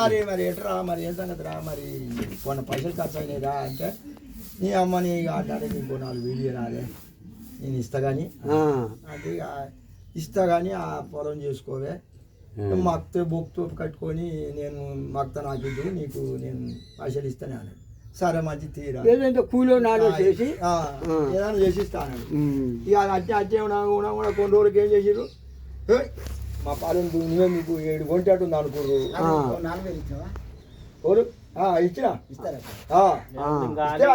మరి ఎట్రా మరి ఏం సంగతి రా మరి కొన్ని పైసలు ఖర్చు అయినాయిరా అంటే నీ అమ్మని ఆడాలి నీకు 4 వీడియో రాలే నేను ఇస్తా కానీ అంటే ఇస్తా కానీ ఆ పొలం చేసుకోవే మక్త బొక్తో కట్టుకొని నేను మక్త నాకు ఇద్దు నీకు నేను పైసలు ఇస్తానే అన్నాడు. సరే మంచి తీరా ఏదంటే కూలో నాడు చేసి ఏదైనా చేసి ఇస్తా అన్నాడు. ఇక అట్టే అట్టే కూడా కొన్ని రోజులకి ఏం చేసిరు, మా పాలన నువ్వే మీకు 7 కొంటేటుంది అనుకోరు ఇచ్చినా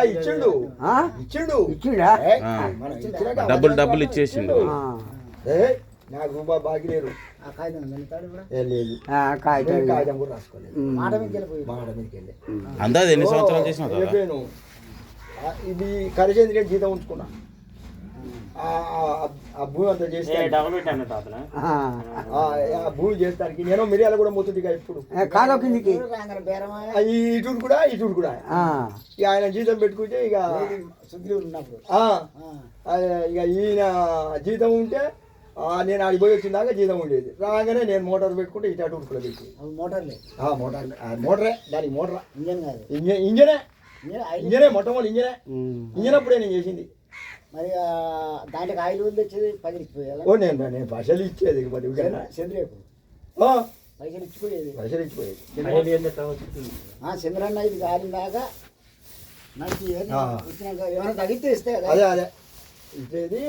ఇచ్చిండు డబ్బులు ఇచ్చేసిండు. నాకు రూపాయి బాకీ లేరు. లేదు కాగితం కూడా రాసుకోలేదు. మాట మీదకి వెళ్ళి అందాది ఎన్ని సంవత్సరాలు చేసిన చెప్పాను. ఇది కరిచేందుకే జీతం ఉంచుకున్నా. ఆ భూమి అంతా చేస్తే ఆ భూమి చేస్తానికి నేను మిరియాలు కూడా మొత్తుంది ఇప్పుడు ఇటు కూడా ఇక ఆయన జీతం పెట్టుకుంటే ఇక ఇక ఈయన జీతం ఉంటే నేను ఆడికి పోయి వచ్చిన దాకా జీతం ఉండేది. రాగానే నేను మోటార్ పెట్టుకుంటే ఇటు అటు ఉడుకులో పెట్టి మోటరే దానికి మోటరా ఇంజనే మొట్టమొదటి ఇంజనే అప్పుడే నేను చేసింది. మరి దాంట్లో ఆయిల్ తెచ్చేది 10 ఇచ్చిపోయాలి. నేను పైసలు ఇచ్చేది చంద్రేపు పైసలు ఇచ్చిపోయేది చంద్రన్న ఇది గాలిన దాకా మంచి ఏమైనా తగ్గితే ఇస్తే అదే ఇచ్చేది.